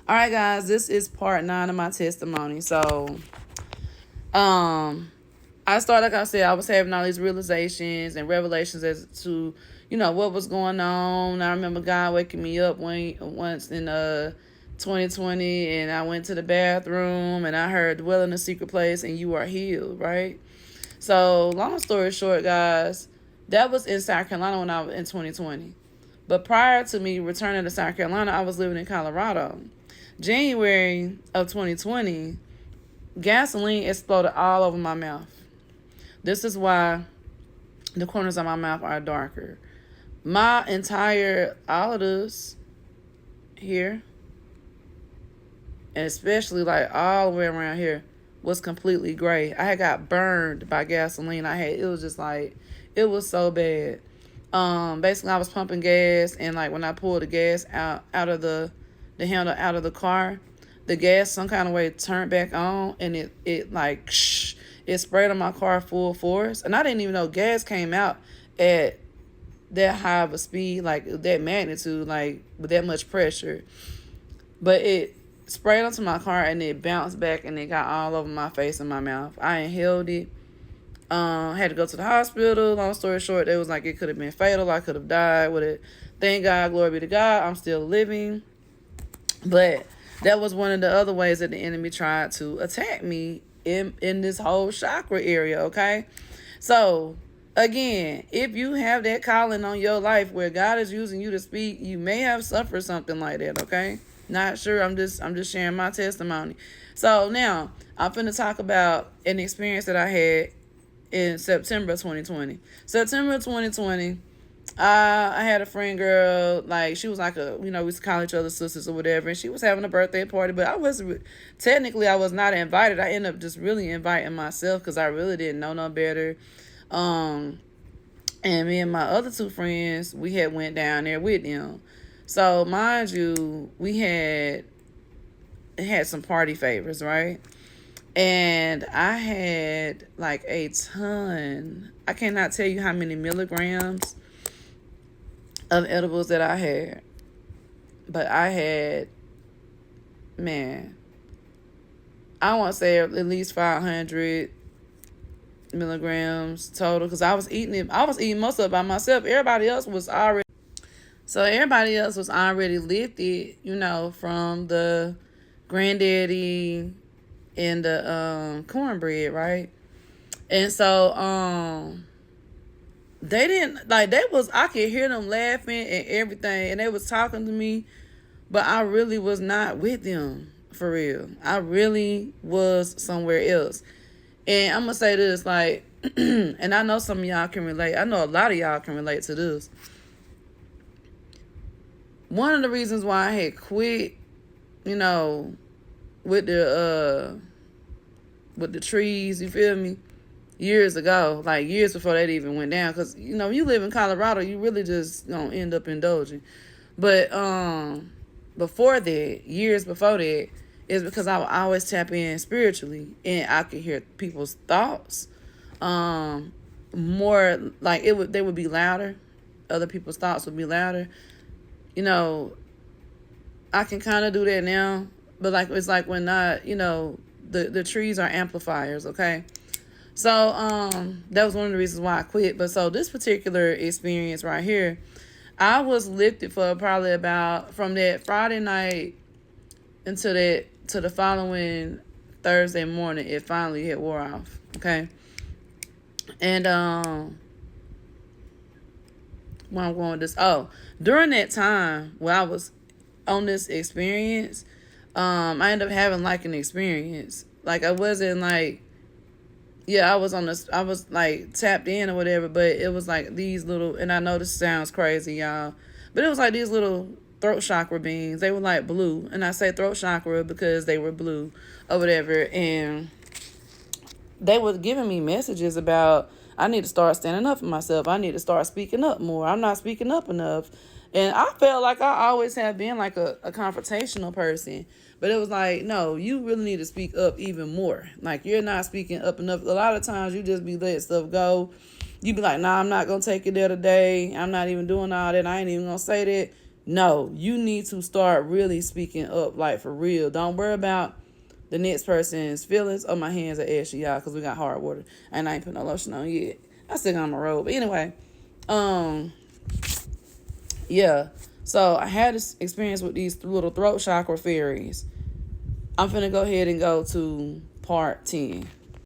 All right, guys, this is part 9 of my testimony. So, I started, like I said, I was having all these realizations and revelations as to, what was going on. I remember God waking me up once in 2020, and I went to the bathroom and I heard dwell in the secret place and you are healed, right? So, long story short, guys, that was in South Carolina when I was in 2020. But prior to me returning to South Carolina, I was living in Colorado. January of 2020, gasoline exploded all over my mouth. This is why the corners of my mouth are darker. My entire, all of this here, and especially like all the way around here, was completely gray. I had got burned by gasoline. It was just like, it was so bad. Basically I was pumping gas, and like when I pulled the gas out of the handle out of the car, the gas some kind of way turned back on, and it like it sprayed on my car full force, and I didn't even know gas came out at that high of a speed, like that magnitude, like with that much pressure. But it sprayed onto my car and it bounced back and it got all over my face and my mouth. I inhaled it. Had to go to the hospital. Long story short, it was like it could have been fatal. I could have died with it. Thank God, glory be to God, I'm still living. But that was one of the other ways that the enemy tried to attack me in this whole chakra area, okay? So, again, if you have that calling on your life where God is using you to speak, you may have suffered something like that, okay? Not sure. I'm just sharing my testimony. So now I'm finna talk about an experience that I had in September 2020. September 2020, I had a friend girl, like she was like we used to call each other sisters or whatever, and she was having a birthday party, but I was not invited. I ended up just really inviting myself because I really didn't know no better. And me and my other two friends, we had went down there with them. So mind you, we had some party favors, right? And I had like a ton. I cannot tell you how many milligrams of edibles that I had. But I had, man, I want to say at least 500 milligrams total, because I was eating it. I was eating most of it by myself. Everybody else was already lifted, from the granddaddy and the cornbread, right? And so they didn't like, I could hear them laughing and everything, and they was talking to me, but I really was not with them, for real. I really was somewhere else. And I'm gonna say this, like, and I know some of y'all can relate. I know a lot of y'all can relate to this. One of the reasons why I had quit, with the trees, you feel me, years ago, like years before that even went down, because you live in Colorado, you really just don't end up indulging. But before that, years before that, is because I would always tap in spiritually, and I could hear people's thoughts more, like they would be louder. Other people's thoughts would be louder. I can kind of do that now, but like it's like when the trees are amplifiers, okay? So that was one of the reasons why I quit. But so this particular experience right here, I was lifted for probably about, from that Friday night until to the following Thursday morning, it finally had wore off, okay? And where I'm going with this, during that time where I was on this experience, I ended up having like an experience. Like I wasn't like, I was like tapped in or whatever, but it was like these little, and I know this sounds crazy, y'all, but it was like these little throat chakra beings. They were like blue, and I say throat chakra because they were blue or whatever, and they were giving me messages about, I need to start standing up for myself. I need to start speaking up more. I'm not speaking up enough. And I felt like I always have been like a confrontational person. But it was like, no, you really need to speak up even more. Like, you're not speaking up enough. A lot of times you just be letting stuff go. You be like, nah, I'm not going to take it there today. I'm not even doing all that. I ain't even going to say that. No, you need to start really speaking up, like for real. Don't worry about the next person's feelings. Oh, my hands are ashy, y'all, because we got hard water. And I ain't put no lotion on yet. I still got my robe. But anyway, yeah. So I had this experience with these little throat chakra fairies. I'm finna go ahead and go to part 10.